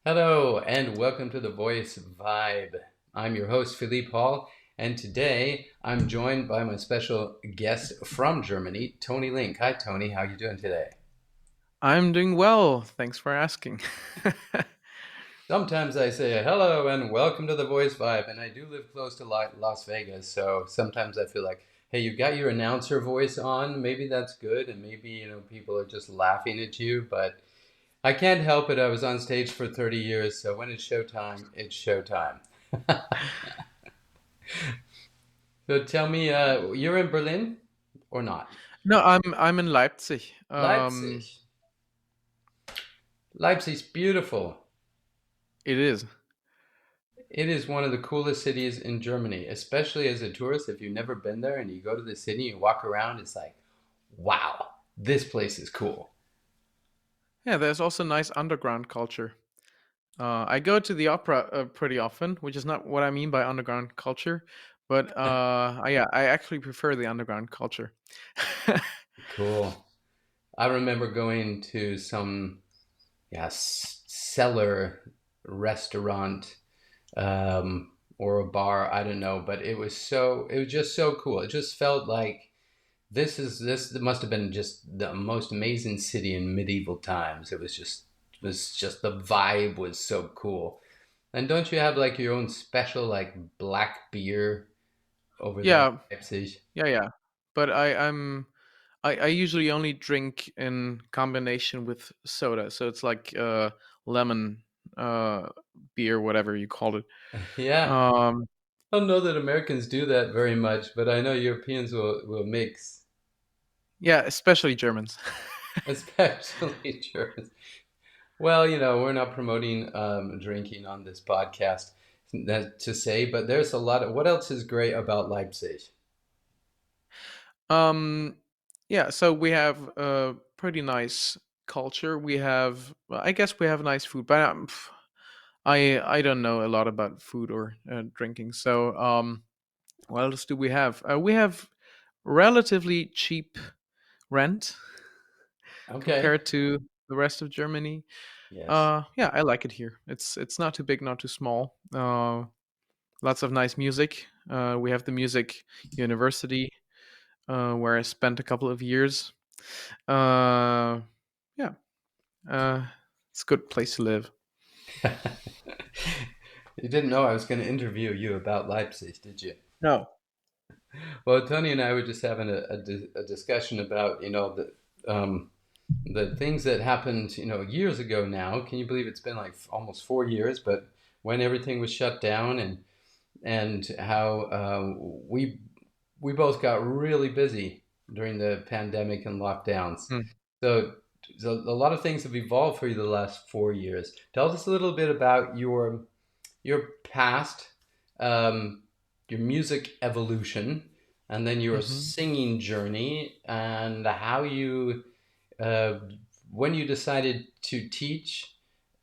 Hello and welcome to the Voice Vibe. I'm your host Philippe Hall, and today I'm joined by my special guest from Germany, Toni Linke. Hi Toni, how you doing today? I'm doing well. Thanks for asking. Sometimes I say hello and welcome to the Voice Vibe, and I do live close to Las Vegas, so sometimes I feel like, hey, you got your announcer voice on, maybe that's good, and maybe people are just laughing at you, but I can't help it. I was on stage for 30 years, so when it's showtime, it's showtime. So tell me, you're in Berlin or not? No, I'm in Leipzig. Leipzig. Leipzig's beautiful. It is. It is one of the coolest cities in Germany, especially as a tourist. If you've never been there and you go to the city and walk around, it's like, wow, this place is cool. Yeah, there's also nice underground culture. I go to the opera pretty often, which is not what I mean by underground culture, but I actually prefer the underground culture. Cool. I remember going to some, cellar restaurant or a bar. I don't know, but it was just so cool. It just felt like this must have been just the most amazing city in medieval times. It was just the vibe was so cool. And don't you have like your own special like black beer over there in Yeah, Leipzig? yeah. But I usually only drink in combination with soda, so it's like lemon uh, beer, whatever you call it. Yeah. Um, I don't know that Americans do that very much, but I know Europeans will mix, Yeah, especially Germans. especially Germans. Well, we're not promoting drinking on this podcast, that to say, but there's a lot of what else is great about Leipzig? um, yeah, so we have a pretty nice culture. Well, I guess we have nice food, but I don't know a lot about food or drinking. So, what else do we have? We have relatively cheap rent Okay. compared to the rest of Germany. Yes. Yeah, I like it here. It's not too big, not too small. Lots of nice music. We have the music university where I spent a couple of years. Uh, yeah, uh, it's a good place to live. You didn't know I was going to interview you about Leipzig, did you? No. Well, Tony and I were just having a discussion about, the things that happened, years ago now. Can you believe it's been like almost 4 years? But when everything was shut down and how we both got really busy during the pandemic and lockdowns. Mm. So, so a lot of things have evolved for you the last 4 years. Tell us a little bit about your past, um, your music evolution, and then your Hmm. singing journey, and how you uh, when you decided to teach.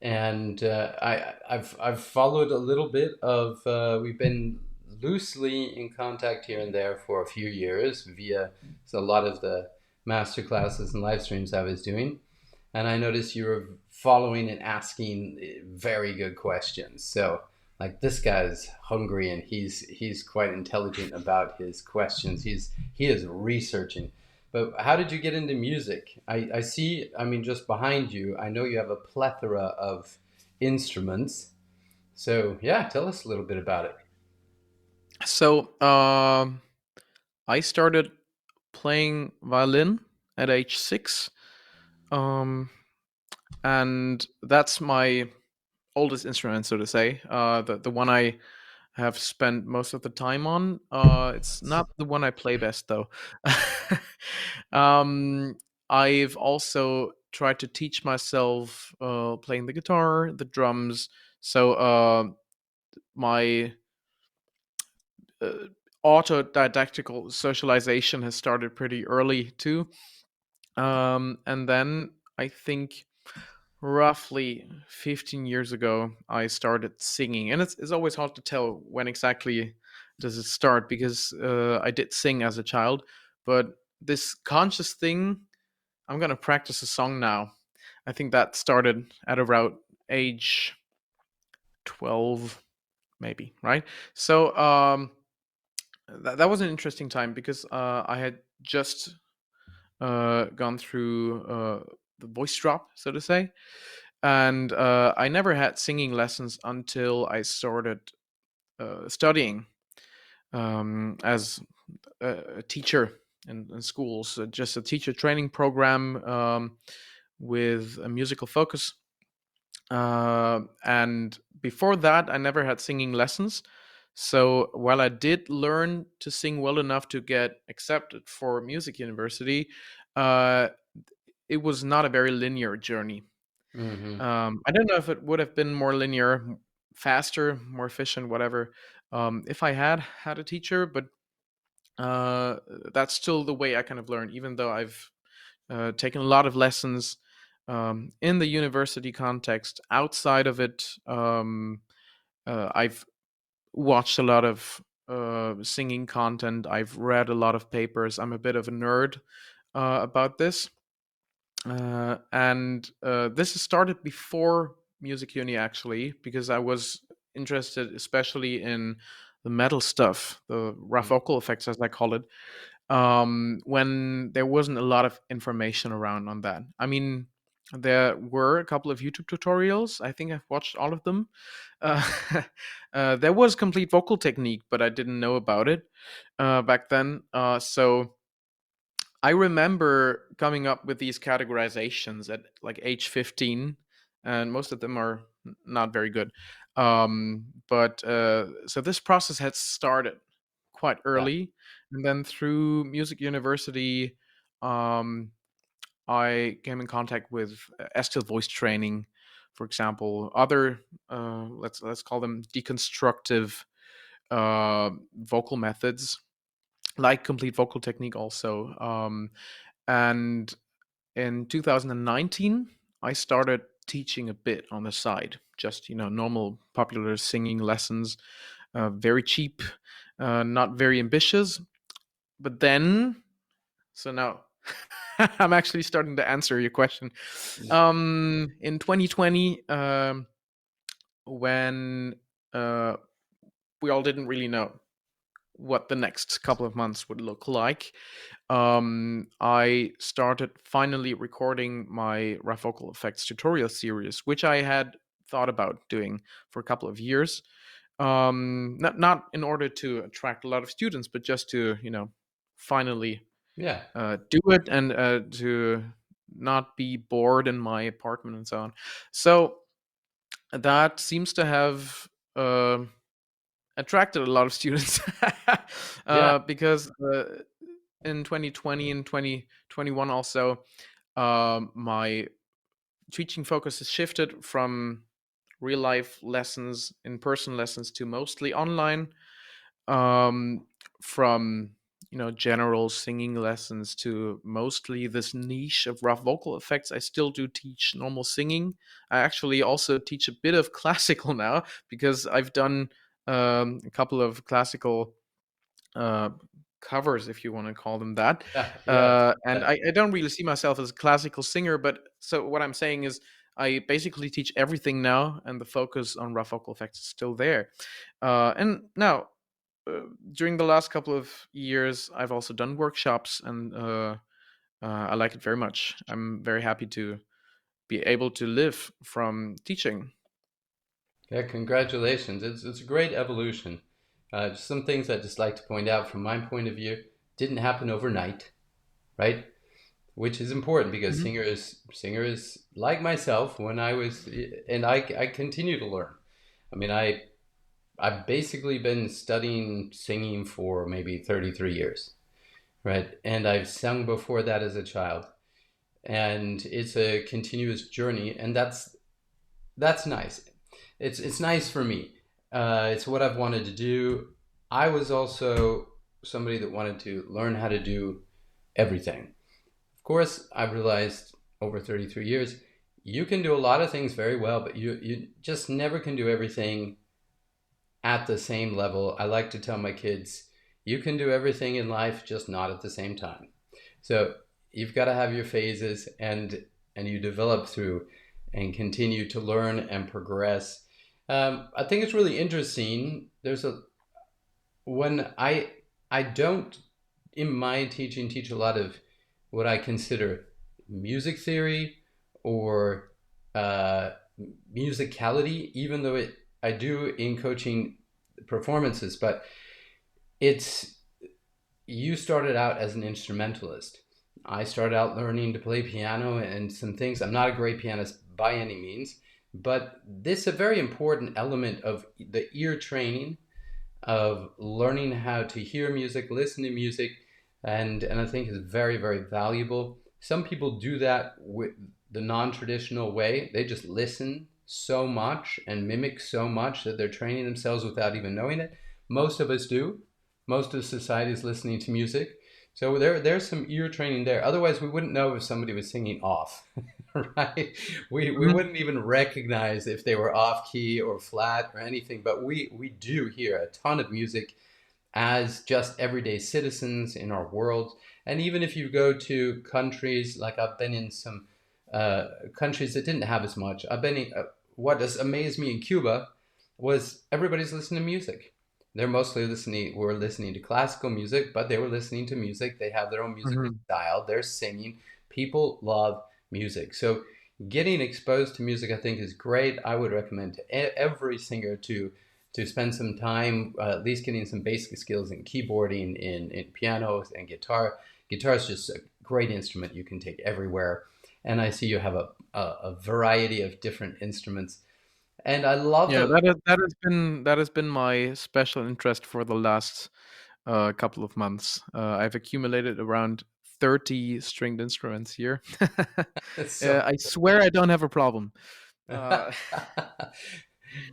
And I've followed a little bit of. We've been loosely in contact here and there for a few years via a lot of the master classes and live streams I was doing, and I noticed you were following and asking very good questions. So like this guy's hungry and he's quite intelligent about his questions. He is researching. But how did you get into music? I see, I mean, just behind you, I know you have a plethora of instruments. So yeah, tell us a little bit about it. So, I started playing violin at age 6, um, and that's my oldest instrument, so to say. The one I have spent most of the time on. It's not the one I play best, though. um, I've also tried to teach myself playing the guitar, the drums. So my uh, autodidactical socialization has started pretty early too. And then I think roughly 15 years ago, I started singing. And it's always hard to tell when exactly does it start because I did sing as a child. But this conscious thing, I'm going to practice a song now. I think that started at around age 12 maybe, right? So that was an interesting time because I had just gone through the voice drop, so to say, and I never had singing lessons until I started studying as a teacher in schools, just a teacher training program with a musical focus. And before that, I never had singing lessons. So while I did learn to sing well enough to get accepted for music university, uh, it was not a very linear journey. Hmm. I don't know if it would have been more linear, faster, more efficient, whatever, if I had a teacher. But uh, that's still the way I kind of learn, even though I've taken a lot of lessons in the university context. Outside of it, I've watched a lot of singing content. I've read a lot of papers. I'm a bit of a nerd about this. And this has started before music uni, actually, because I was interested especially in the metal stuff, the rough vocal effects, as I call it, when there wasn't a lot of information around on that. I mean, there were a couple of YouTube tutorials. I think I've watched all of them. Uh, there was complete vocal technique, but I didn't know about it back then. So I remember coming up with these categorizations at like age 15, and most of them are not very good. But so this process had started quite Yeah. early, and then through music university, um, I came in contact with still voice training, for example, other let's call them deconstructive vocal methods like complete vocal technique also. And in 2019, I started teaching a bit on the side, just normal popular singing lessons, very cheap, not very ambitious. But then, so now I'm actually starting to answer your question. In 2020, when uh, we all didn't really know what the next couple of months would look like, I started finally recording my rough vocal effects tutorial series, which I had thought about doing for a couple of years. Not in order to attract a lot of students, but just to finally Yeah. do it, and to not be bored in my apartment and so on. So that seems to have attracted a lot of students Yeah. because in 2020 and 2021 also, my teaching focus has shifted from real life lessons, in person lessons, to mostly online. um, from general singing lessons to mostly this niche of rough vocal effects. I still do teach normal singing. I actually also teach a bit of classical now because I've done a couple of classical uh, covers, if you want to call them that. Yeah. Yeah. And I don't really see myself as a classical singer, but so what I'm saying is I basically teach everything now, and the focus on rough vocal effects is still there. And now, during the last couple of years, I've also done workshops, and I like it very much. I'm very happy to be able to live from teaching. Yeah, congratulations. It's a great evolution. Just some things I just like to point out from my point of view didn't happen overnight, right? Which is important because Mhm. singers like myself when I was, and I continue to learn. I mean, I've basically been studying singing for maybe 33 years, right? And I've sung before that as a child, and it's a continuous journey, and that's nice. It's nice for me. It's what I've wanted to do. I was also somebody that wanted to learn how to do everything. Of course, I've realized over 33 years, you can do a lot of things very well, but you just never can do everything at the same level. I like to tell my kids, you can do everything in life, just not at the same time. So you've got to have your phases, and you develop through and continue to learn and progress. I think it's really interesting. There's a when I don't in my teaching teach a lot of what I consider music theory or uh, musicality, even though it I do in coaching performances, but it's you started out as an instrumentalist. I started out learning to play piano and some things. I'm not a great pianist by any means, but this is a very important element of the ear training of learning how to hear music, listen to music, and I think is very very valuable. Some people do that with the non-traditional way. They just listen so much and mimic so much that they're training themselves without even knowing it. Most of us do. Most of society is listening to music. So there's some ear training there. Otherwise, we wouldn't know if somebody was singing off, right? We Mhm. wouldn't even recognize if they were off key or flat or anything. But we do hear a ton of music as just everyday citizens in our world. And even if you go to countries, like I've been in some countries that didn't have as much. I've been in, what has amazed me in Cuba was everybody's listening to music. They're mostly were listening to classical music, but they were listening to music. They have their own musical Mhm. style. They're singing. People love music. So getting exposed to music, I think, is great. I would recommend to every singer to spend some time at least getting some basic skills in keyboarding, in piano and guitar. Guitar is just a great instrument you can take everywhere. And I see you have a variety of different instruments. And I love Yeah, the that has been my special interest for the last couple of months. I've accumulated around 30 stringed instruments here. it's so I swear I don't have a problem. Uh,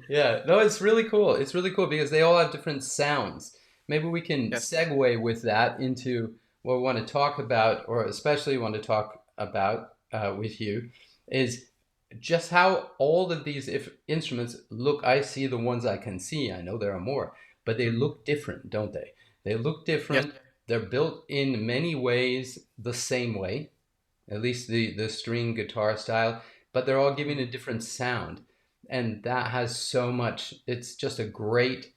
yeah, no, it's really cool. It's really cool because they all have different sounds. Maybe we can yes. segue with that into what we want to talk about, or especially want to talk about with you, is just how all of these if instruments look. I see the ones I can see. I know there are more, but they Mhm. look different, don't they? They look Yes. different. They're built in many ways the same way, at least the string guitar style, but they're all giving a Mhm. different sound. And that has so much, it's just a great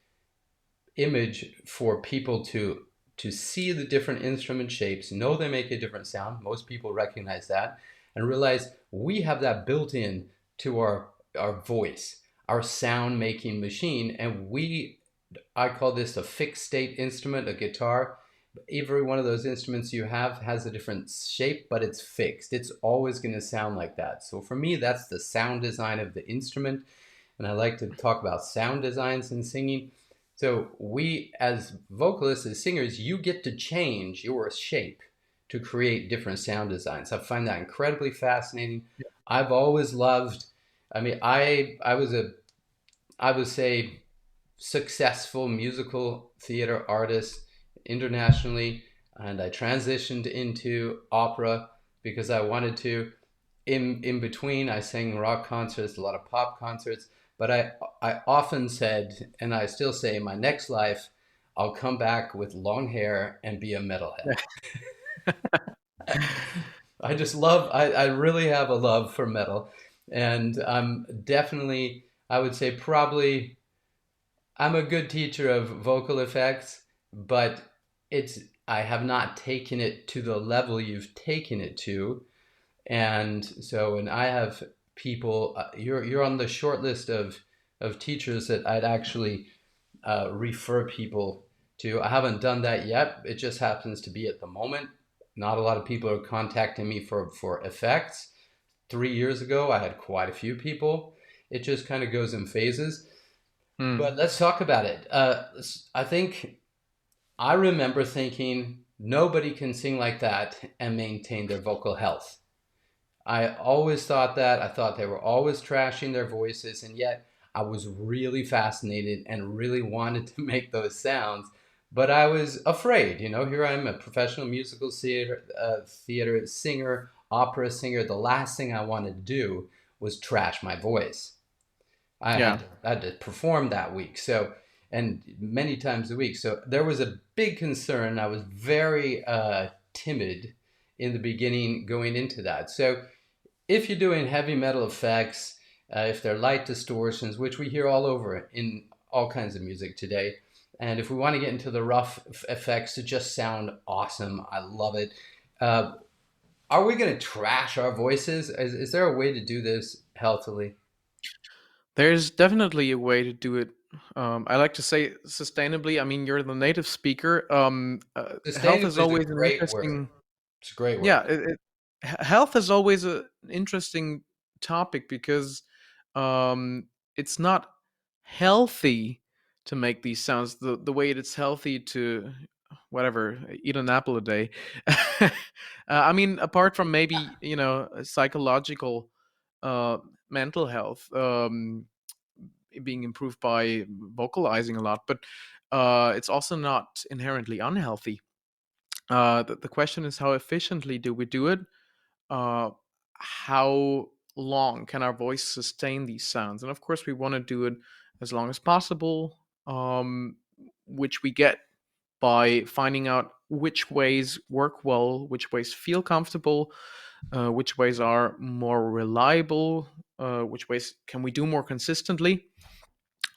image for people to see the different instrument shapes, know they make a different sound. Most people recognize that and realize we have that built in to our voice, our sound making machine. And I call this a fixed state instrument, a guitar. Every one of those instruments you have has a different shape, but it's fixed. It's always going to sound like that. So for me, that's the sound design of the instrument. And I like to talk about sound designs in singing. So we, as vocalists, as singers, you get to change your shape to create different sound designs. I find that incredibly fascinating. Yeah. I've always loved. I mean, I was a I would say successful musical theater artist internationally, and I transitioned into opera because I wanted to. In between, I sang rock concerts, a lot of pop concerts, but I often said, and I still say, in my next life, I'll come back with long hair and be a metalhead. I just love. I really have a love for metal, and I'm definitely. I would say probably I'm a good teacher of vocal effects, but it's I have not taken it to the level you've taken it to. And so, and I have people. You're on the short list of teachers that I'd actually refer people to. I haven't done that yet. It just happens to be at the moment. Not a lot of people are contacting me for effects. 3 years ago, I had quite a few people. It just kind of goes in phases. Mm. But let's talk about it. I think I remember thinking nobody can sing like that and maintain their vocal health. I always thought that. I thought they were always trashing their voices, and yet I was really fascinated and really wanted to make those sounds. But I was afraid. Here I am, a professional musical theater singer, opera singer. The last thing I wanted to do was trash my voice. Yeah. I had to perform that week. So, and many times a week. So there was a big concern. I was very timid in the beginning going into that. So if you're doing heavy metal effects, if they're light distortions, which we hear all over in all kinds of music today. And if we want to get into the rough effects to just sound awesome, I love it. Uh, are we going to trash our voices? Is there a way to do this healthily? There's definitely a way to do it. I like to say sustainably. I mean, you're the native speaker. Health is Sustainably is a always an great word. interesting. It's a great Yeah, word. health is always an interesting topic because um, it's not healthy to make these sounds the way it's healthy to whatever eat an apple a day. I mean, apart from maybe psychological, uh, mental health being improved by vocalizing a lot, but it's also not inherently unhealthy. The question is, how efficiently do we do it? uh, how long can our voice sustain these sounds? And of course, we want to do it as long as possible, which we get by finding out which ways work well, which ways feel comfortable, which ways are more reliable, which ways can we do more consistently.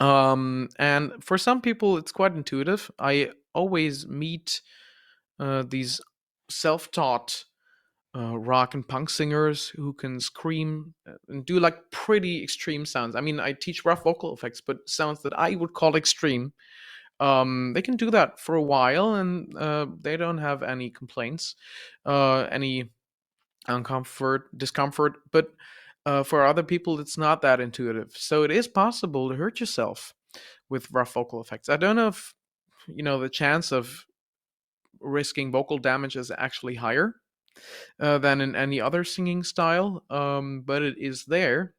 And for some people, it's quite intuitive. I always meet these self taught rock and punk singers who can scream and do like pretty extreme sounds. I mean, I teach rough vocal effects, but sounds that I would call extreme. They can do that for a while, and they don't have any complaints, any discomfort. But for other people, it's not that intuitive. So it is possible to hurt yourself with rough vocal effects. I don't know if the chance of risking vocal damage is actually higher than in any other singing style, but it is there.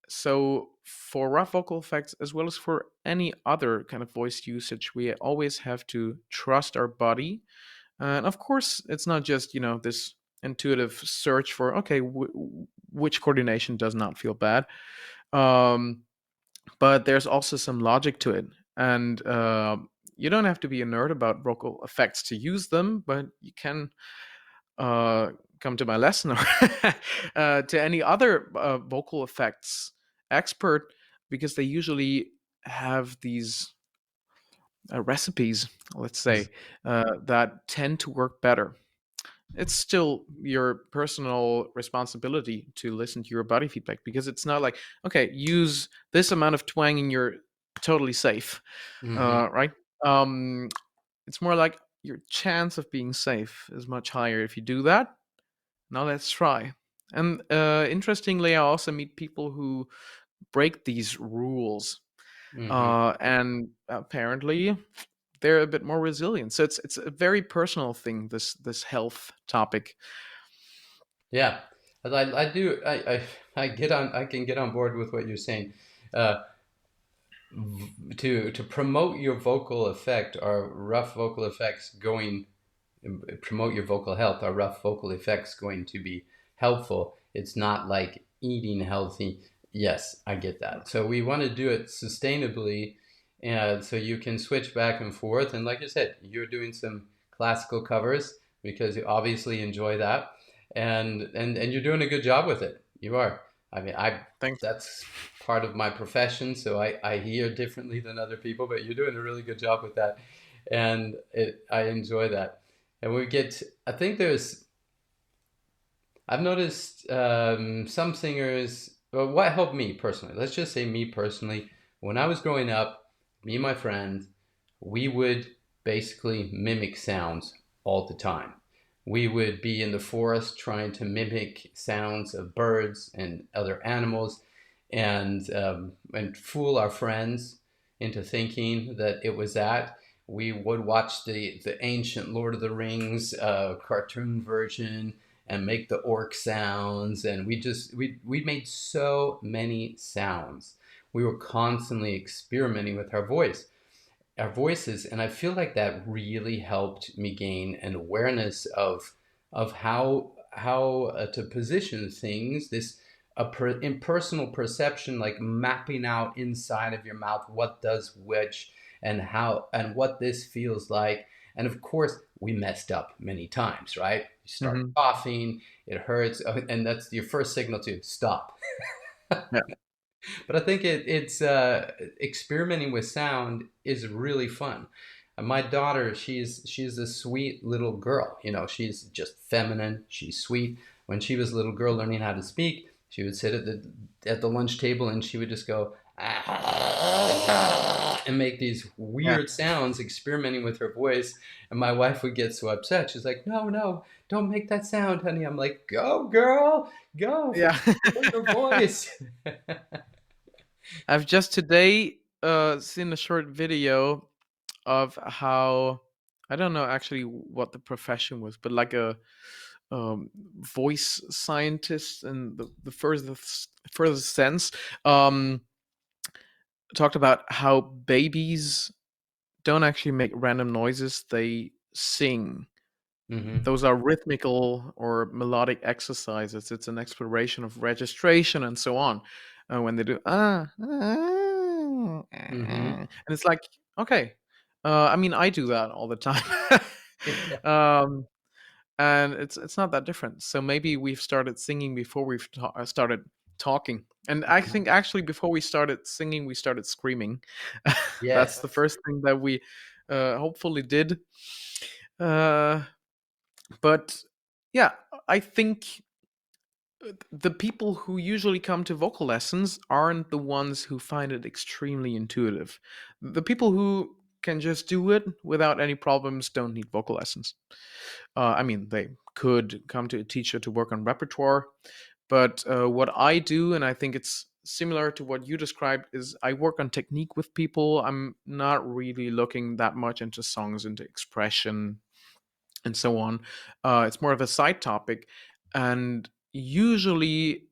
So for rough vocal effects, as well as for any other kind of voice usage, we always have to trust our body. And of course, it's not just this intuitive search for okay, which coordination does not feel bad, um, but there's also some logic to it, and you don't have to be a nerd about vocal effects to use them, but you can uh, come to my lesson or to any other vocal effects expert, because they usually have these recipes, let's say, that tend to work better. It's still your personal responsibility to listen to your body feedback, because it's not like, okay, use this amount of twang and you're totally safe, Hmm. right? Um, it's more like your chance of being safe is much higher if you do that. Now let's try. And interestingly, I also meet people who break these rules, Hmm. and apparently they're a bit more resilient. So it's a very personal thing. This health topic. Yeah, I do. I get on. I can get on board with what you're saying. Uh, to promote your vocal effect or rough vocal effects going promote your vocal health are rough vocal effects going to be helpful. It's not like eating healthy. Yes, I get that. So we want to do it sustainably, and so you can switch back and forth. And like I said, you're doing some classical covers because you obviously enjoy that, and you're doing a good job with it. You are. I mean, I Thanks. that's part of my profession, so I hear differently than other people, but you're doing a really good job with that, and I enjoy that. And we get, I think I've noticed some singers, well, what helped me personally, let's just say me personally, when I was growing up, me and my friends, we would basically mimic sounds all the time. We would be in the forest trying to mimic sounds of birds and other animals and fool our friends into thinking that it was that. We would watch the ancient Lord of the Rings cartoon version and make the orc sounds, and we made so many sounds. We were constantly experimenting with our voices, and I feel like that really helped me gain an awareness of how to position things. This impersonal perception, like mapping out inside of your mouth what does which and how and what this feels like. And of course, we messed up many times, right? You start Hmm. coughing, it hurts, and that's your first signal to stop. But I think it's experimenting with sound is really fun. My daughter, she's a sweet little girl. You know, she's just feminine. She's sweet. When she was a little girl learning how to speak, she would sit at the lunch table and she would just go and make these Yeah. weird sounds, experimenting with her voice. And my wife would get so upset. She's like, "No, no, don't make that sound, honey." I'm like, "Go, girl, go, Yeah. follow your voice." I've just today seen a short video of how, I don't know actually what the profession was, but like a voice scientist in the furthest sense, um, talked about how babies don't actually make random noises; they sing. Hmm. Those are rhythmical or melodic exercises. It's an exploration of registration and so on. When they do Hmm. and it's like, okay, I mean, I do that all the time. um, and it's not that different. So maybe we've started singing before we've started talking. And I think actually before we started singing, we started screaming. That's the Yes. first thing that we hopefully did. Uh, but yeah, I think the people who usually come to vocal lessons aren't the ones who find it extremely intuitive. The people who can just do it without any problems don't need vocal lessons. I mean, they could come to a teacher to work on repertoire, but what I do, and I think it's similar to what you described, is I work on technique with people. I'm not really looking that much into songs, into expression, and so on. It's more of a side topic, and usually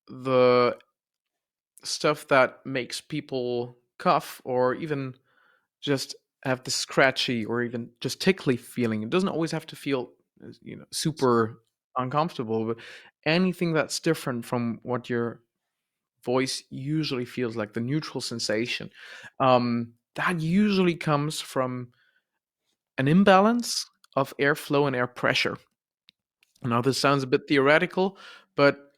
the stuff that makes people cough or even just have the scratchy or even just tickly feeling. It doesn't always have to feel, super uncomfortable, but anything that's different from what your voice usually feels like, the neutral sensation, that usually comes from an imbalance of airflow and air pressure. Now, this sounds a bit theoretical, but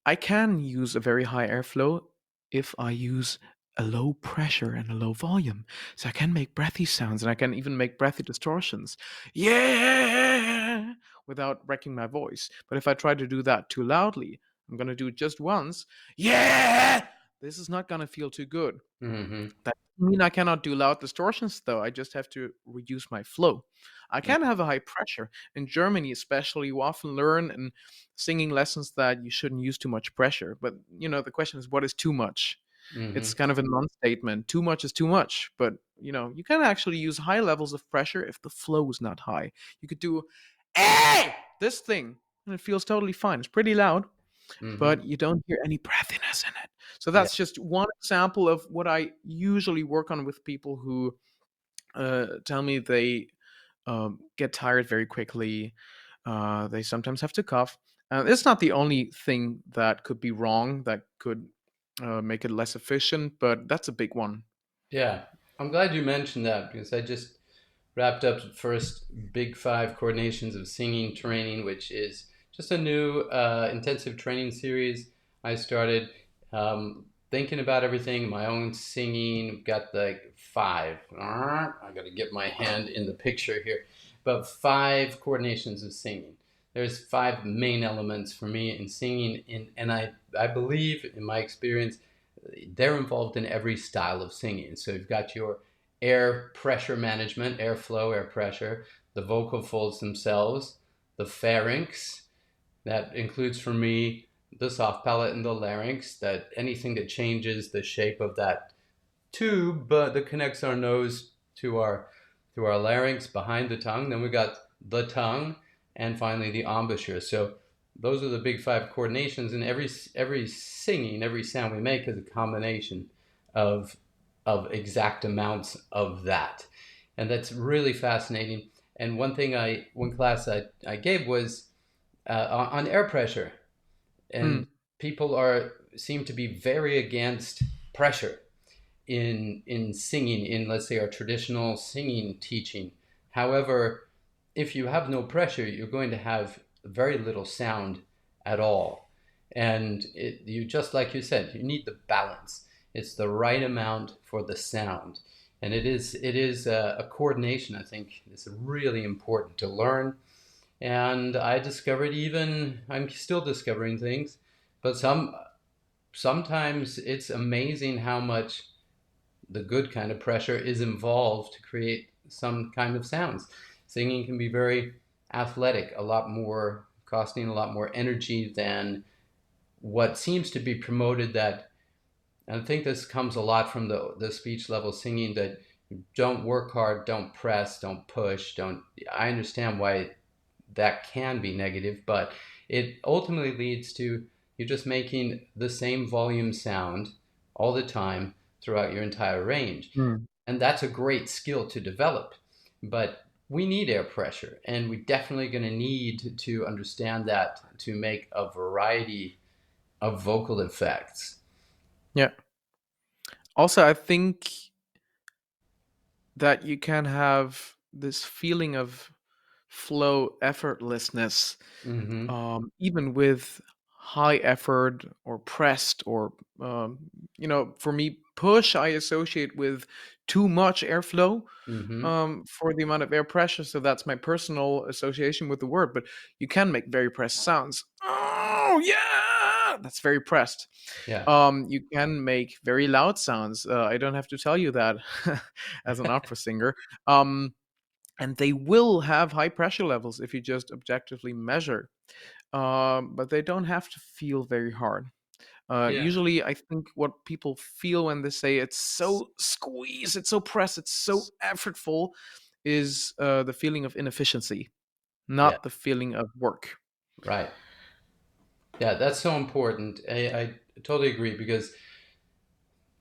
I can use a very high airflow if I use a low pressure and a low volume. So I can make breathy sounds and I can even make breathy distortions. Yeah! Without wrecking my voice. But if I try to do that too loudly, I'm going to do it just once. Yeah! This is not going to feel too good. Hmm. That doesn't mean I cannot do loud distortions, though. I just have to reduce my flow. I can have a high pressure. In Germany, especially, you often learn in singing lessons that you shouldn't use too much pressure. But, the question is, what is too much? It's Hmm. kind of a non-statement. Too much is too much. But, you can actually use high levels of pressure if the flow is not high. You could do, hey, this thing, and it feels totally fine. It's pretty loud, Hmm. but you don't hear any breathiness in it. So Yeah. that's just one example of what I usually work on with people who tell me they get tired very quickly. They sometimes have to cough. It's not the only thing that could be wrong that could make it less efficient, but that's a big one. Yeah. I'm glad you mentioned that because I just wrapped up the first Big Five coordinations of singing training, which is just a new intensive training series I started. Thinking about everything, my own singing, got like five. I got to get my hand in the picture here, but five coordinations of singing. There's five main elements for me in singing, and I believe, in my experience, they're involved in every style of singing. So you've got your air pressure management, airflow, air pressure, the vocal folds themselves, the pharynx, that includes for me the soft palate and the larynx, that anything that changes the shape of that tube that connects our nose to our larynx behind the tongue. Then we got the tongue, and finally the embouchure. So those are the big five coordinations, and every singing, every sound we make is a combination of exact amounts of that, and that's really fascinating. And one class I gave was on air pressure, Hmm. and people are seem to be very against pressure in singing, in, let's say, our traditional singing teaching. However, if you have no pressure, you're going to have very little sound at all. And you, just like you said, you need the balance. It's the right amount for the sound, and it is a coordination. I think it's really important to learn. And I discovered, even I'm still discovering things, but sometimes it's amazing how much the good kind of pressure is involved to create some kind of sounds. Singing can be very athletic, a lot more costing a lot more energy than what seems to be promoted. That, and I think this comes a lot from the speech level singing, that don't work hard, don't press, don't push, don't. I understand why that can be negative, but it ultimately leads to you just making the same volume sound all the time throughout your entire range. Mm. And that's a great skill to develop. But we need air pressure, and we're definitely going to need to understand that to make a variety of vocal effects. Yeah. Also, I think that you can have this feeling of flow effortlessness, Mm-hmm. even with high effort or pressed or for me, push I associate with too much airflow, Mm-hmm. for the amount of air pressure. So that's my personal association with the word. But you can make very pressed sounds. Oh yeah, that's very pressed. Yeah. You can make very loud sounds. I don't have to tell you that as an opera singer. Um, and they will have high pressure levels if you just objectively measure. But they don't have to feel very hard. Yeah. Usually, I think what people feel when they say it's so squeeze, it's so pressed, it's so effortful, is the feeling of inefficiency, Yeah. not the feeling of work. Right. Yeah, that's so important. I totally agree because,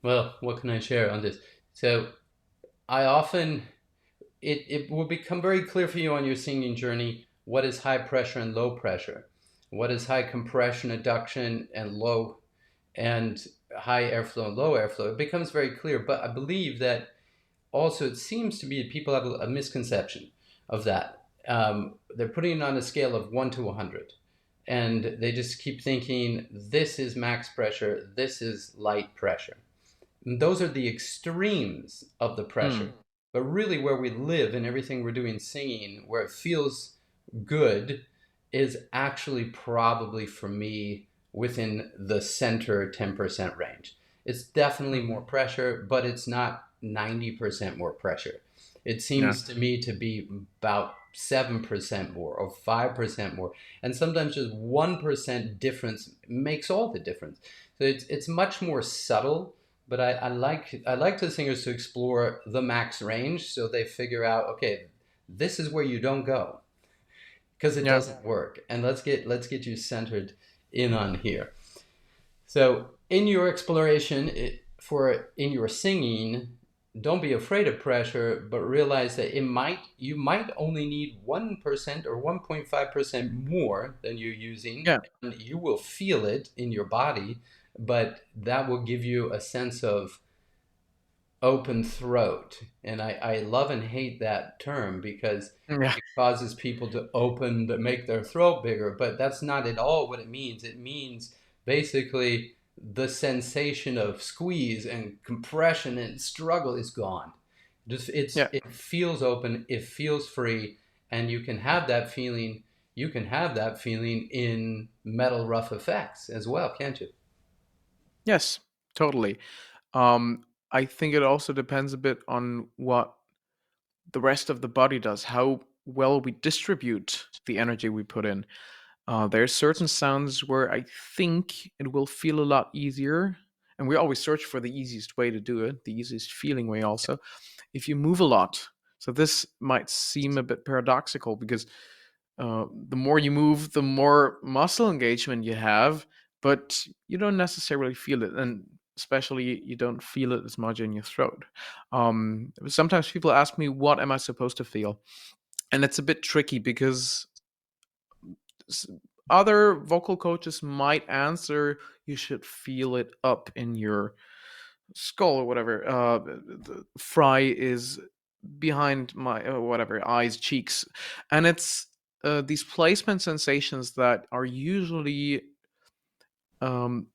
well, what can I share on this? So I often, it will become very clear for you on your singing journey what is high pressure and low pressure, what is high compression, adduction, and low, and high airflow and low airflow. It becomes very clear. But I believe that also it seems to be people have a misconception of that. They're putting it on a scale of 1 to 100. And they just keep thinking this is max pressure, this is light pressure. And those are the extremes of the pressure. Mm. But really, where we live and everything we're doing singing, where it feels good, is actually probably for me within the center 10% range. It's definitely more Mhm. pressure, but it's not 90% more pressure. It Yeah. seems to me to be about 7% more or 5% more. And sometimes just 1% difference makes all the difference. So it's much more subtle, but I like the singers to explore the max range so they figure out, okay, this is where you don't go because it Yeah. doesn't work. And let's get you centered in on here. So in your exploration, for in your singing, don't be afraid of pressure, but realize that you might only need 1% or 1.5% more than you're using, Yeah. and you will feel it in your body, but that will give you a sense of open throat. And I love and hate that term because Yeah. it causes people to make their throat bigger, but that's not at all what it means. It means basically the sensation of squeeze and compression and struggle is gone. Yeah. It feels open, it feels free, and you can have that feeling in metal rough effects as well, can't you? Yes. Totally. Um, I think it also depends a bit on what the rest of the body does, how well we distribute the energy we put in. There's certain sounds where I think it will feel a lot easier, and we always search for the easiest way to do it, the easiest feeling way also, if you move a lot. So this might seem a bit paradoxical because the more you move, the more muscle engagement you have, but you don't necessarily feel it, and especially you don't feel it as much in your throat. Sometimes people ask me, "What am I supposed to feel?" And it's a bit tricky because s- other vocal coaches might answer, "You should feel it up in your skull or whatever. The fry is behind my whatever eyes, cheeks," and it's these placement sensations that are usually um,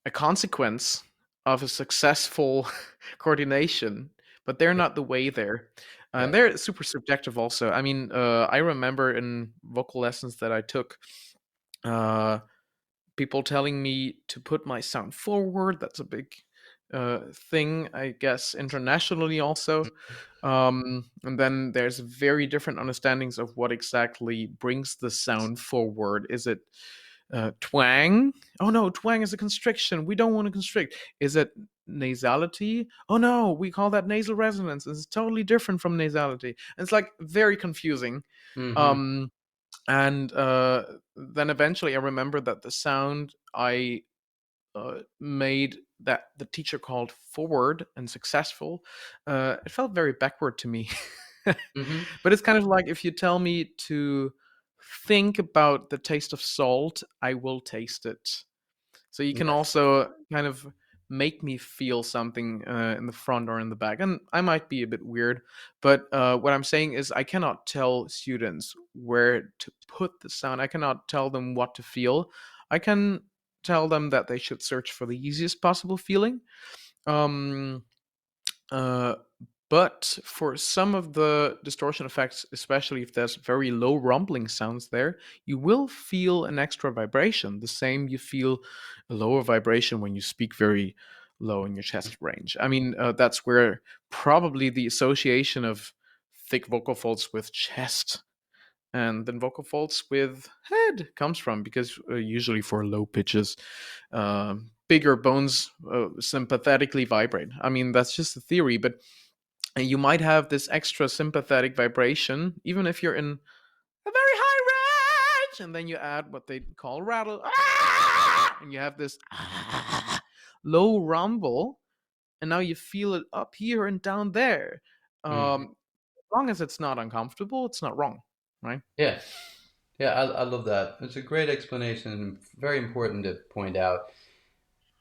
a consequence of a successful coordination, but they're Yeah. not the way there. And Right. they're super subjective also. I mean, I remember in vocal lessons that I took, uh, people telling me to put my sound forward. That's a big thing, I guess, internationally also. And then there's very different understandings of what exactly brings the sound forward. Is it twang? Oh no, twang is a constriction. We don't want to constrict. Is it nasality? Oh no, we call that nasal resonance. It's totally different from nasality. And it's like very confusing. Mm-hmm. Um, and then eventually I remember that the sound I made that the teacher called forward and successful, it felt very backward to me. Mm-hmm. But it's kind of like if you tell me to think about the taste of salt, I will taste it. So you can Yes. also kind of make me feel something in the front or in the back. And I might be a bit weird, but what I'm saying is I cannot tell students where to put the sound. I cannot tell them what to feel. I can tell them that they should search for the easiest possible feeling. Um, uh, but for some of the distortion effects, especially if there's very low rumbling sounds there, you will feel an extra vibration. The same you feel a lower vibration when you speak very low in your chest range. I mean, that's where probably the association of thick vocal folds with chest and then vocal folds with head comes from, because usually for low pitches, bigger bones sympathetically vibrate. I mean, that's just a theory, but and you might have this extra sympathetic vibration even if you're in a very high range, and then you add what they call rattle, and you have this low rumble, and now you feel it up here and down there. Mm-hmm. As long as it's not uncomfortable, it's not wrong, right? Yeah. Yeah, I love that. It's a great explanation and very important to point out.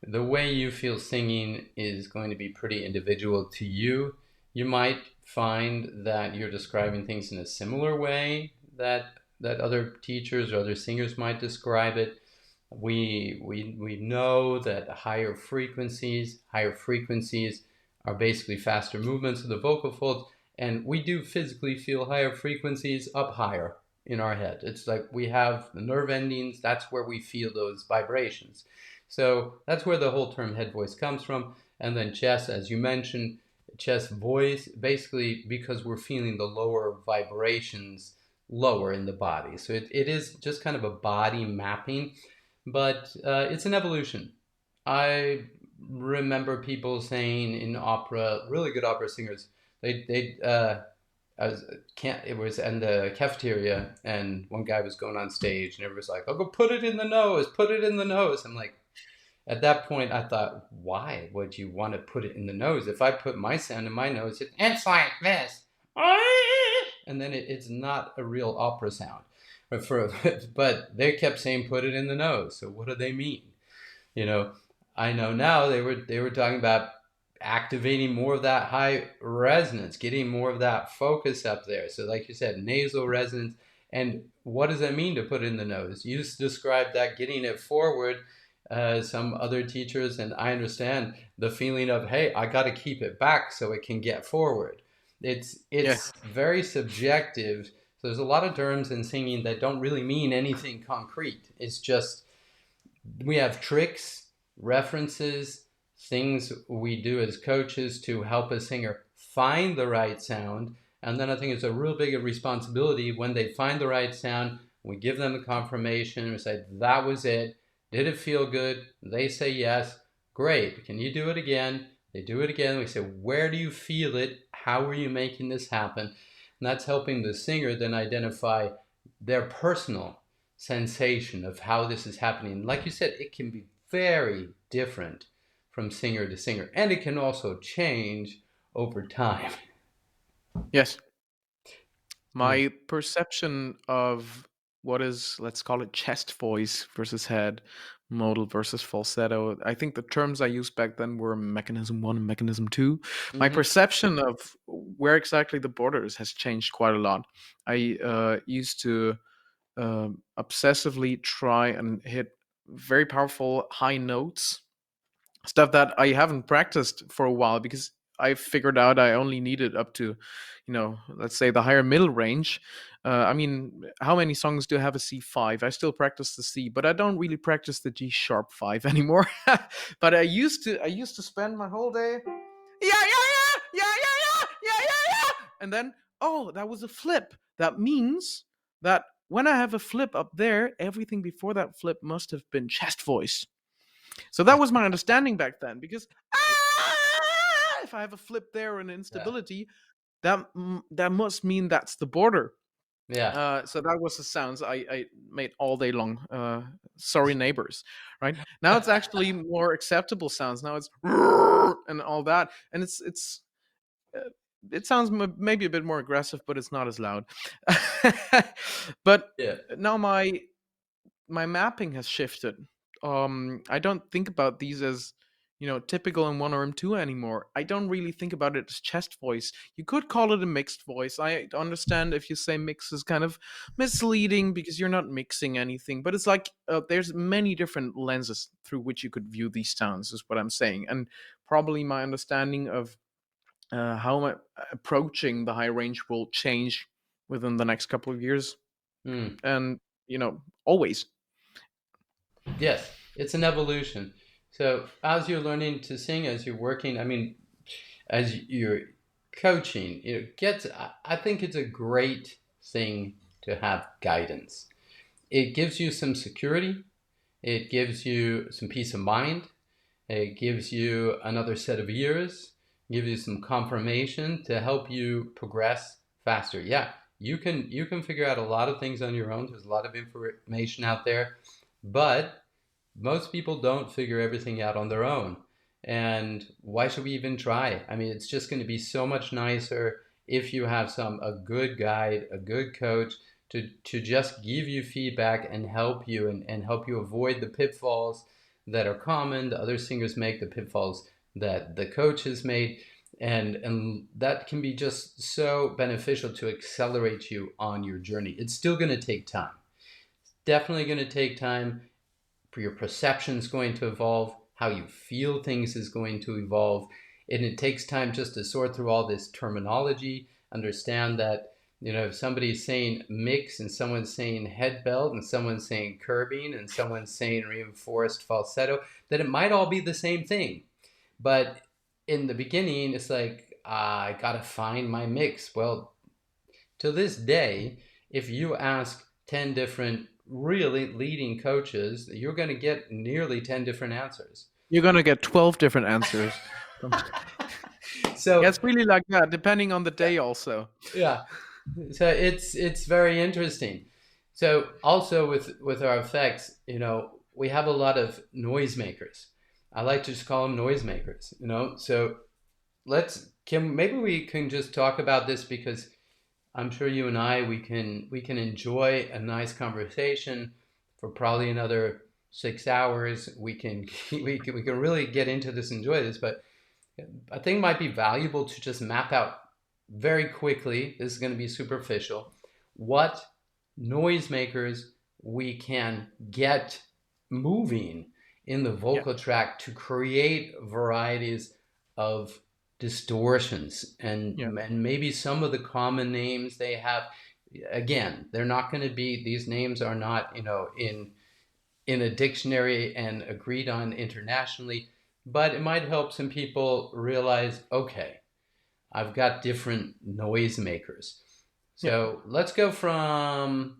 The way you feel singing is going to be pretty individual to you. You might find that you're describing things in a similar way that other teachers or other singers might describe it. We know that higher frequencies are basically faster movements of the vocal folds, and we do physically feel higher frequencies up higher in our head. It's like we have the nerve endings, that's where we feel those vibrations. So that's where the whole term head voice comes from. And then chest, as you mentioned, chest voice, basically because we're feeling the lower vibrations lower in the body. So it is just kind of a body mapping, but it's an evolution. I remember people saying in opera, really good opera singers, they I was can't it was in the cafeteria and one guy was going on stage and everybody was like, "Oh, go put it in the nose, put it in the nose." I'm like, at that point, I thought, why would you want to put it in the nose? If I put my sound in my nose, it's like this, and then it's not a real opera sound. But they kept saying put it in the nose. So what do they mean? You know, I know now they were talking about activating more of that high resonance, getting more of that focus up there. So, like you said, nasal resonance. And what does that mean to put it in the nose? You just described that getting it forward. Some other teachers, and I understand the feeling of, hey, I got to keep it back so it can get forward. It's Yeah. it's very subjective. So there's a lot of terms in singing that don't really mean anything concrete. It's just we have tricks, references, things we do as coaches to help a singer find the right sound. And then I think it's a real big responsibility when they find the right sound. We give them the confirmation. We say, that was it. Did it feel good? They say yes. Great. Can you do it again? They do it again. We say, where do you feel it? How are you making this happen? And that's helping the singer then identify their personal sensation of how this is happening. Like you said, it can be very different from singer to singer, and it can also change over time. Yes. Yeah. My perception of what is, let's call it, chest voice versus head, modal versus falsetto, I think the terms I used back then were mechanism one and mechanism two. My Mm-hmm. perception of where exactly the border is has changed quite a lot. I used to obsessively try and hit very powerful high notes, stuff that I haven't practiced for a while because I figured out I only needed up to, let's say the higher middle range. I mean, how many songs do have a C5? I still practice the C, but I don't really practice the G sharp 5 anymore. But I used to spend my whole day, yeah, and then, oh, that was a flip. That means that when I have a flip up there, everything before that flip must have been chest voice. So that was my understanding back then. Because if I have a flip there and Yeah. instability, that must mean that's the border. Yeah. So that was the sounds I made all day long. Sorry, neighbors. Right now, it's actually more acceptable sounds. Now it's and all that, and uh, it sounds maybe a bit more aggressive, but it's not as loud. But Yeah. now my mapping has shifted. I don't think about these as, typical in one or in two anymore. I don't really think about it as chest voice. You could call it a mixed voice. I understand if you say mix is kind of misleading because you're not mixing anything, but it's like there's many different lenses through which you could view these sounds, is what I'm saying. And probably my understanding of how I'm approaching the high range will change within the next couple of years. Hmm. And, always. Yes, it's an evolution. So as you're learning to sing, as you're working, I mean, as you're coaching, I think it's a great thing to have guidance. It gives you some security. It gives you some peace of mind. It gives you another set of ears, gives you some confirmation to help you progress faster. Yeah, you can figure out a lot of things on your own. There's a lot of information out there, but most people don't figure everything out on their own. And why should we even try? I mean, it's just going to be so much nicer if you have a good guide, a good coach to just give you feedback and help you and help you avoid the pitfalls that are common, the other singers make, the pitfalls that the coach has made. And that can be just so beneficial to accelerate you on your journey. It's still going to take time. Definitely going to take time. For your perception is going to evolve, how you feel things is going to evolve, and it takes time just to sort through all this terminology, understand that if somebody's saying mix and someone's saying head belt and someone's saying curbing and someone's saying reinforced falsetto, that it might all be the same thing. But in the beginning, it's like, I gotta find my mix. Well, to this day, if you ask 10 different really leading coaches, you're going to get nearly 10 different answers. You're gonna get 12 different answers. Yeah, So, it's really like that, depending on the day also. yeah. So it's very interesting. So also with our effects, we have a lot of noisemakers. I like to just call them noisemakers. So maybe we can just talk about this because I'm sure you and I we can enjoy a nice conversation for probably another 6 hours. We can really get into this, enjoy this, but I think it might be valuable to just map out very quickly. This is going to be superficial. What noisemakers we can get moving in the Yeah, vocal tract to create varieties of distortions yeah, and maybe some of the common names they have. Again, they're not going to be, these names are not in a dictionary and agreed on internationally, but it might help some people realize, okay, I've got different noisemakers. yeah. So let's go from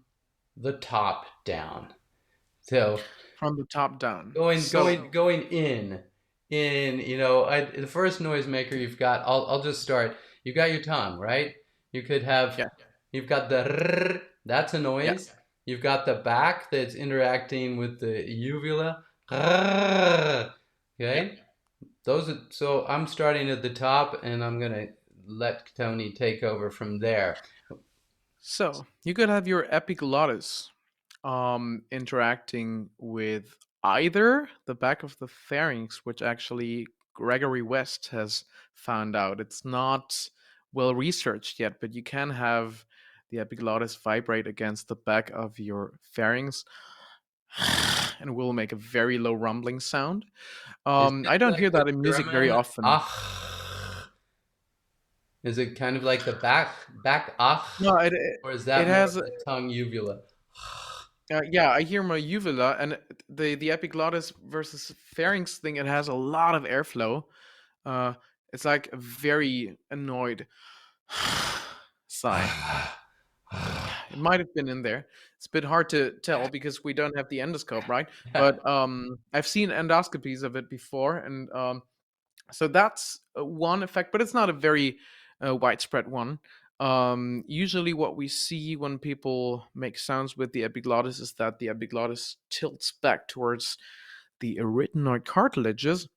the top down. So From the top down. going So going going in the first noisemaker you've got, I'll just start. You've got your tongue, right? You could have yeah, You've got the rrr, that's a yeah, noise. You've got the back that's interacting with the uvula. Rrr, yeah. okay? So I'm starting at the top and I'm gonna let Tony take over from there. So you could have your epiglottis interacting with either the back of the pharynx, which actually Gregory West has found out. It's not well researched yet, but you can have the epiglottis vibrate against the back of your pharynx, and it will make a very low rumbling sound. Is it I don't like hear the that in music very German often. ach? Is it kind of like the back ach, No, or is it that more has of the tongue uvula? yeah, I hear my uvula, and the epiglottis versus pharynx thing. It has a lot of airflow. Uh, it's like a very annoyed sigh. It might have been in there. It's a bit hard to tell because we don't have the endoscope, right? But I've seen endoscopies of it before, and so that's one effect, but it's not a very widespread one. Usually, what we see when people make sounds with the epiglottis is that the epiglottis tilts back towards the arytenoid cartilages,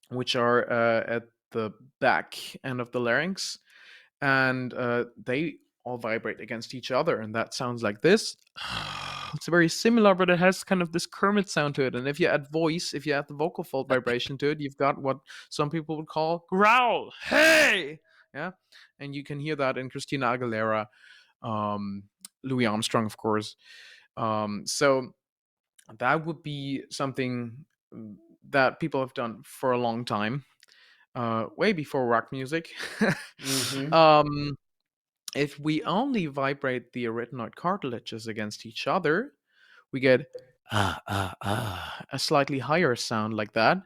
which are at the back end of the larynx, and they all vibrate against each other, and that sounds like this. It's very similar, but it has kind of this Kermit sound to it. And if you add voice, if you add the vocal fold vibration to it, you've got what some people would call growl. Hey, yeah, and you can hear that in Christina Aguilera, um, Louis Armstrong, of course. So that would be something that people have done for a long time, way before rock music. Mm-hmm. um, if we only vibrate the arytenoid cartilages against each other, we get a slightly higher sound like that.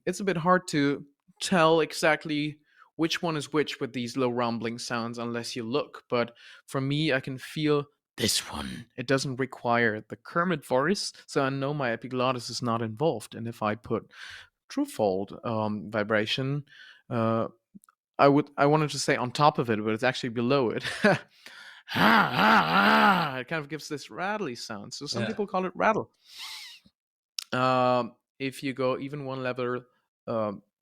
It's a bit hard to tell exactly which one is which with these low rumbling sounds unless you look. But for me, I can feel this one. It doesn't require the Kermit voice, so I know my epiglottis is not involved. And if I put truefold vibration, uh, I wanted to say on top of it, but it's actually below it. It kind of gives this rattly sound. So some Yeah. people call it rattle. If you go even one level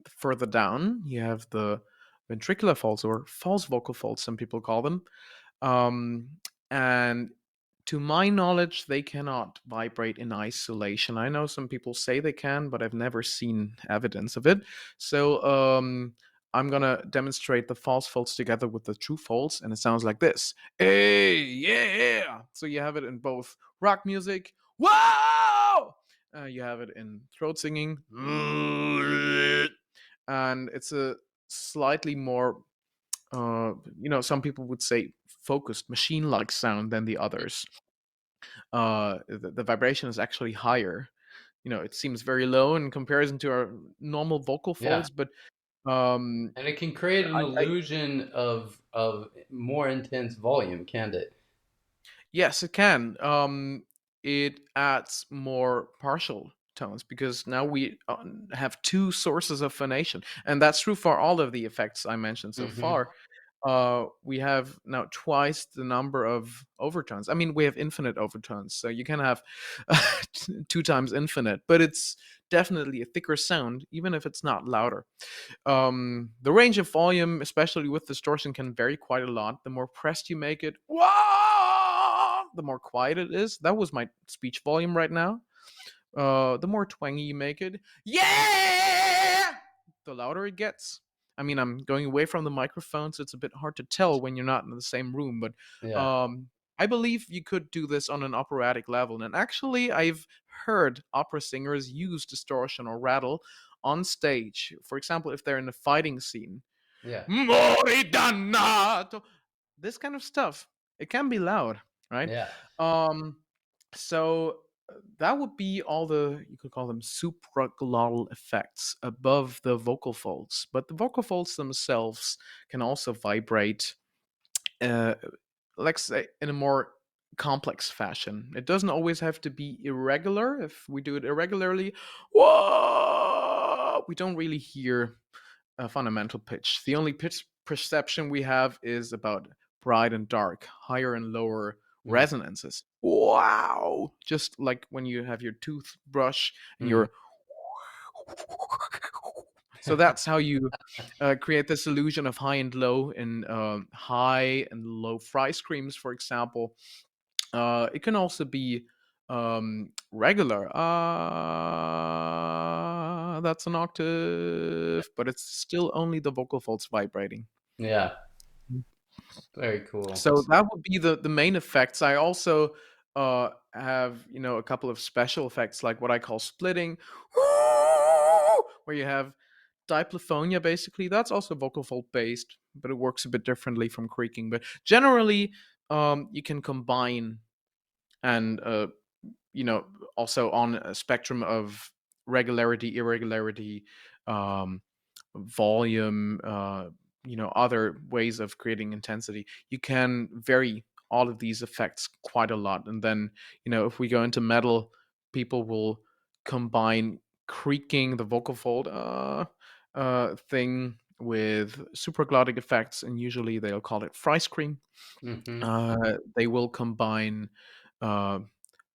further down, you have the ventricular folds or false vocal folds, some people call them. And to my knowledge, they cannot vibrate in isolation. I know some people say they can, but I've never seen evidence of it. So I'm gonna demonstrate the false folds together with the true folds, and it sounds like this. Hey, yeah! So you have it in both rock music. Whoa! You have it in throat singing, and it's a slightly more, some people would say focused machine-like sound than the others. The vibration is actually higher. It seems very low in comparison to our normal vocal Yeah. folds, but um, And it can create an I illusion of more intense volume, can't it? yes, it can. It adds more partial tones because now we have two sources of phonation, and that's true for all of the effects I mentioned so Mm-hmm. far. We have now twice the number of overtones. I mean, we have infinite overtones, so you can have two times infinite, but it's definitely a thicker sound, even if it's not louder. The range of volume, especially with distortion, can vary quite a lot. The more pressed you make it, wah, the more quiet it is. That was my speech volume right now. The more twangy you make it, yeah, the louder it gets. I mean, I'm going away from the microphone, so it's a bit hard to tell when you're not in the same room. But Yeah. I believe you could do this on an operatic level. And actually, I've heard opera singers use distortion or rattle on stage. For example, if they're in a fighting scene, Yeah. Mori dannato. This kind of stuff. It can be loud, right? Yeah. Um, so that would be all the, you could call them supraglottal effects above the vocal folds. But the vocal folds themselves can also vibrate, uh, let's say, in a more complex fashion. It doesn't always have to be irregular. If we do it irregularly, whoa, we don't really hear a fundamental pitch. The only pitch perception we have is about bright and dark, higher and lower Mm. resonances. Wow! Just like when you have your toothbrush and Mm. your. So that's how you create this illusion of high and low in high and low fry screams, for example. It can also be regular. That's an octave, but it's still only the vocal folds vibrating. Yeah. Very cool. So that would be the main effects. I also have a couple of special effects like what I call splitting, where you have diplephonia. Basically, that's also vocal fold based, but it works a bit differently from creaking. But generally, you can combine and you know also on a spectrum of regularity, irregularity, um, volume, other ways of creating intensity. You can vary all of these effects quite a lot. And then, if we go into metal, people will combine creaking, the vocal fold thing, with supraglottic effects, and usually they'll call it fry scream. Hmm. They will combine uh,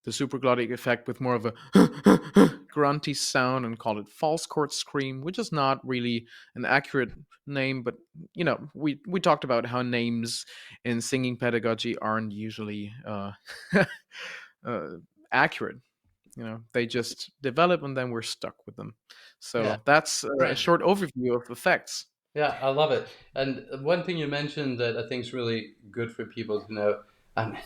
the supraglottic effect with more of a grunty sound and call it false chord scream, which is not really an accurate name. But we talked about how names in singing pedagogy aren't usually uh, accurate. They just develop and then we're stuck with them. Yeah, So that's a right. short overview of effects. Yeah, I love it. And one thing you mentioned that I think is really good for people to know, um,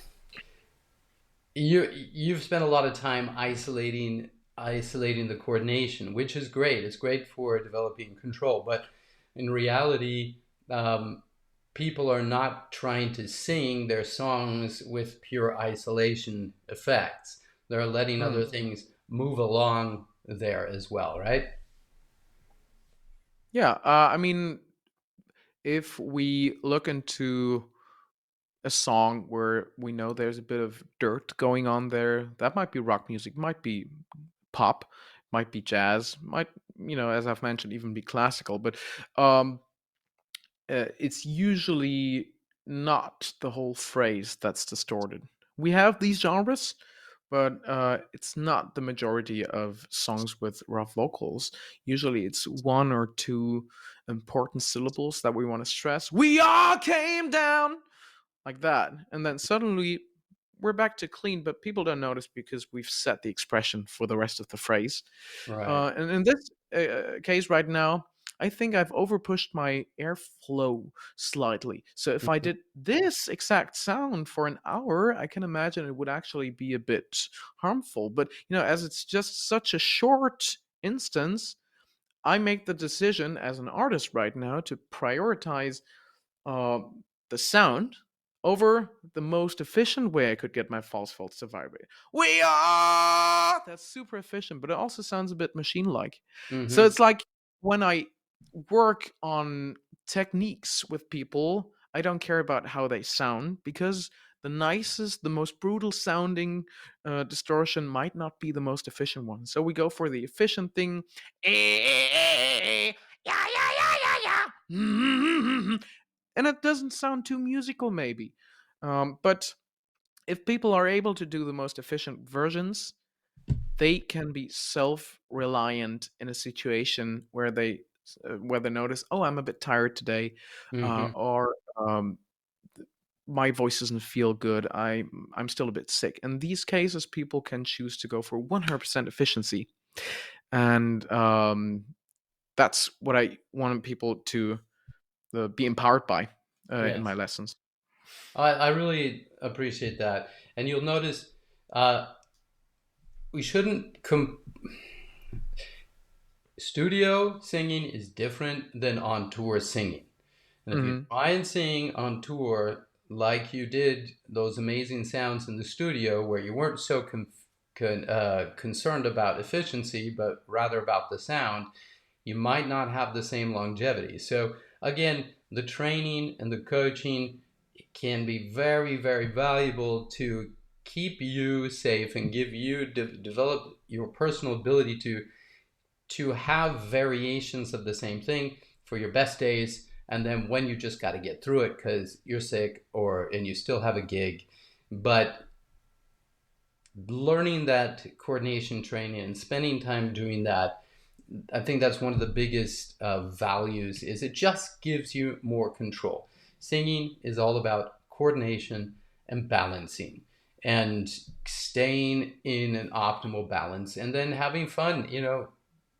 you've spent a lot of time isolating the coordination, which is great. It's great for developing control, but in reality, um, people are not trying to sing their songs with pure isolation effects. They're letting other Hmm. things move along there as well, right? Yeah, I mean, if we look into a song where we know there's a bit of dirt going on there, that might be rock music, might be pop, might be jazz, might, as I've mentioned, even be classical. But um, it's usually not the whole phrase that's distorted. We have these genres, but it's not the majority of songs with rough vocals. Usually it's one or two important syllables that we want to stress. We all came down like that. And then suddenly we're back to clean, but people don't notice because we've set the expression for the rest of the phrase. Right. And in this case right now, I think I've overpushed my airflow slightly. So if I Mhm. did this exact sound for an hour, I can imagine it would actually be a bit harmful. But, as it's just such a short instance, I make the decision as an artist right now to prioritize uh, the sound over the most efficient way I could get my false folds to vibrate. We are! That's super efficient, but it also sounds a bit machine like. So Mhm. it's like when I work on techniques with people, I don't care about how they sound because the nicest, the most brutal sounding distortion might not be the most efficient one. So we go for the efficient thing. Yeah, yeah, yeah, yeah, yeah. And it doesn't sound too musical, maybe. But if people are able to do the most efficient versions, they can be self-reliant in a situation where they notice, oh, I'm a bit tired today, Mhm. or my voice doesn't feel good. I'm still a bit sick. In these cases, people can choose to go for 100% efficiency, and that's what I want people to be empowered by in my Yes. lessons. I really appreciate that. And you'll notice uh, we shouldn't studio singing is different than on tour singing. And if you Hmm. try and sing on tour like you did those amazing sounds in the studio where you weren't so concerned about efficiency, but rather about the sound, you might not have the same longevity. So again, the training and the coaching can be very, very valuable to keep you safe and give you develop your personal ability to have variations of the same thing for your best days, and then when you just got to get through it because you're sick or and you still have a gig. But learning that coordination training and spending time doing that, I think that's one of the biggest values. Is it just gives you more control. Singing is all about coordination and balancing and staying in an optimal balance and then having fun,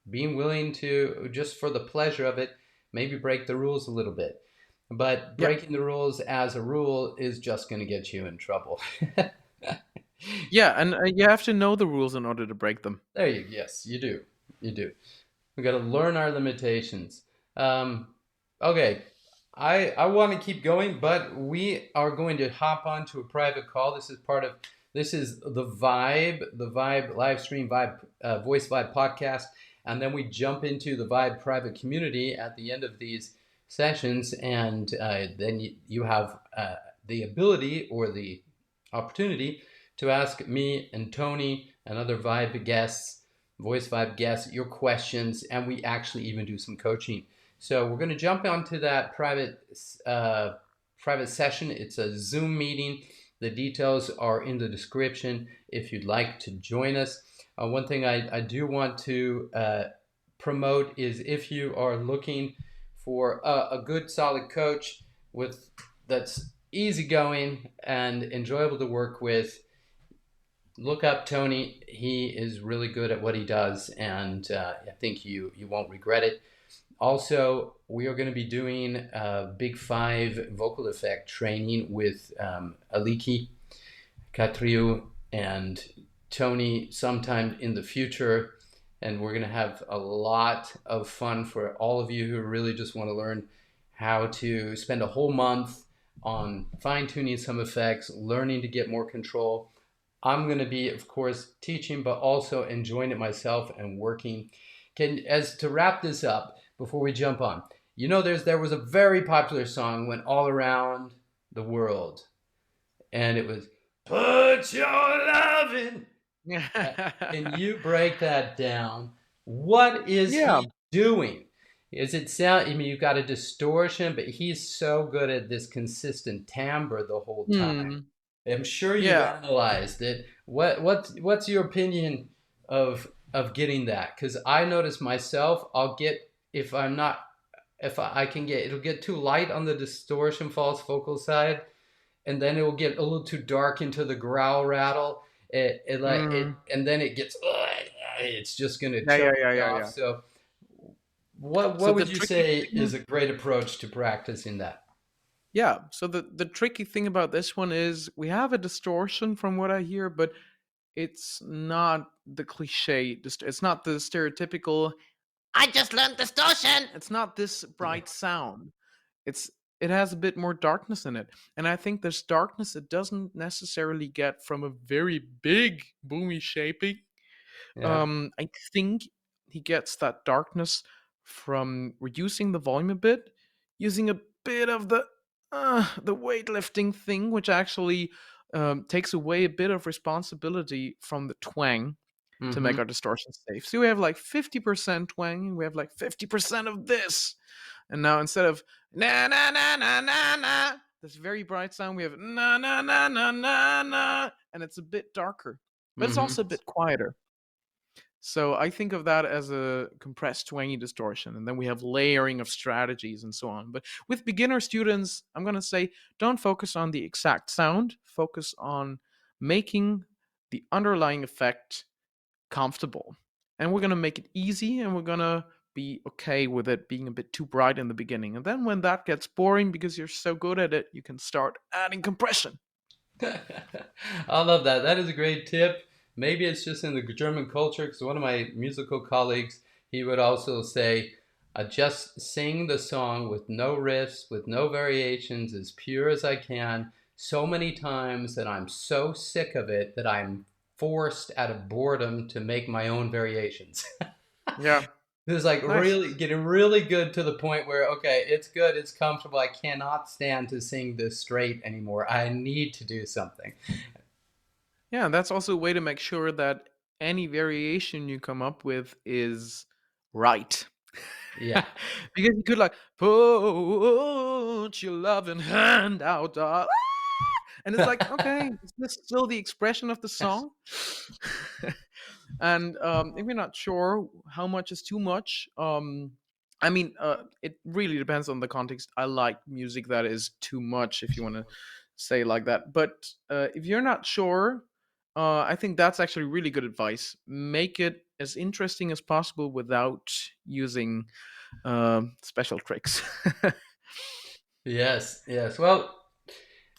being willing to, just for the pleasure of it, maybe break the rules a little bit. But Yeah, breaking the rules as a rule is just going to get you in trouble. Yeah, and you have to know the rules in order to break them. There you, yes, you do. You do. We got to learn our limitations. Um, okay, I want to keep going, but we are going to hop onto a private call. This is the Vibe live stream Vibe voice Vibe podcast, and then we jump into the Vibe private community at the end of these sessions, and then you have the ability or the opportunity to ask me and Toni and other Vibe guests, Voice Vibe guests, your questions, and we actually even do some coaching. So we're going to jump onto that private session. It's a Zoom meeting. The details are in the description if you'd like to join us. One thing I do want to promote is if you are looking for a good solid coach with that's easygoing and enjoyable to work with, look up Toni. He is really good at what he does, and I think you won't regret it. Also, we are going to be doing a Big Five vocal effect training with Aliki, Catriu, and Toni sometime in the future. And we're going to have a lot of fun for all of you who really just want to learn how to spend a whole month on fine tuning some effects, learning to get more control. I'm going to be, of course, teaching, but also enjoying it myself and working. As to wrap this up before we jump on, there was a very popular song went all around the world, and it was "Put Your Lovin'." Can you break that down? What is Yeah. he doing? Is it sound? I mean, you've got a distortion, but he's so good at this consistent timbre the whole time. Hmm. I'm sure you've Yeah. analyzed it. What's your opinion of getting that? Because I notice myself, I'll get if I'm not if I can get it'll get too light on the distortion false vocal side, and then it will get a little too dark into the growl rattle. Mm. And then it gets it's just gonna Yeah, yeah, choke yeah, me yeah, off. yeah. So So what the would you tricky say is thing, a great approach to practicing that? yeah. So the tricky thing about this one is we have a distortion from what I hear, but it's not the cliche. It's not the stereotypical. I just learned distortion. It's not this Yeah. bright sound. It's it has a bit more darkness in it, and I think there's darkness it doesn't necessarily get from a very big boomy shaping. Yeah. I think he gets that darkness from reducing the volume a bit, using a bit of the weightlifting thing, which actually takes away a bit of responsibility from the twang to make Mm-hmm. our distortion safe. So we have like 50% twang, and we have like 50% of this. And now instead of na na na na na na, this very bright sound, we have na na na na na na, and it's a bit darker, but it's Mm-hmm. also a bit quieter. So I think of that as a compressed twangy distortion, and then we have layering of strategies and so on. But with beginner students, I'm going to say don't focus on the exact sound, focus on making the underlying effect comfortable. And we're going to make it easy, and we're going to be okay with it being a bit too bright in the beginning. And then when that gets boring because you're so good at it, you can start adding compression. I love that. That is a great tip. Maybe it's just in the German culture because one of my musical colleagues, he would also say, just sing the song with no riffs, with no variations, as pure as I can, so many times that I'm so sick of it that I'm forced out of boredom to make my own variations. Yeah, It was like nice. really getting really good to the point where, okay, it's good, it's comfortable. I cannot stand to sing this straight anymore. I need to do something. Yeah, that's also a way to make sure that any variation you come up with is right. Yeah. Because you could like put your loving hand out, and it's like, okay, is this still the expression of the song? And if you're not sure how much is too much, I mean, it really depends on the context. I like music that is too much, if you want to say it like that. But if you're not sure, I think that's actually really good advice. Make it as interesting as possible without using special tricks. Yes, yes. Well,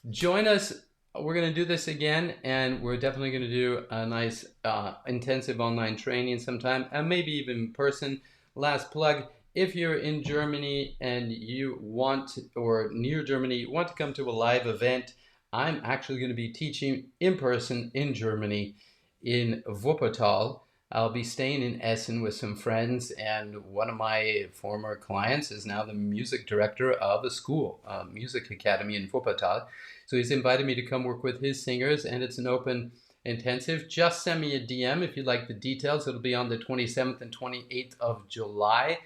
join us we're going to do this again, and we're definitely going to do a nice intensive online training sometime, and maybe even in person. Last plug, if you're in Germany and you want, or near Germany, you want to come to a live event, I'm actually going to be teaching in person in Germany in Wuppertal. I'll be staying in Essen with some friends, and one of my former clients is now the music director of a school, a music academy in Wuppertal. So he's invited me to come work with his singers, and it's an open intensive. Just send me a DM if you'd like the details. It'll be on the 27th and 28th of July.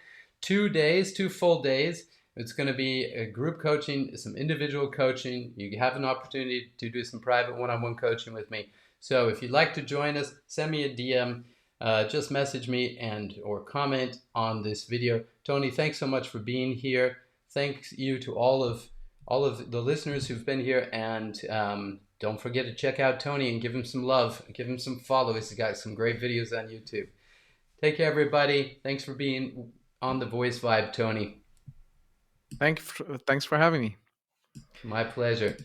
2 days, 2 full days. It's going to be a group coaching, some individual coaching. You have an opportunity to do some private one-on-one coaching with me. So if you'd like to join us, send me a DM. Just message me and or comment on this video. Toni, thanks so much for being here. Thanks you to all of the listeners who've been here, and don't forget to check out Toni and give him some love, give him some follows. He's got some great videos on YouTube. Take care, everybody. Thanks for being on the Voice Vibe, Toni. Thanks for having me. My pleasure.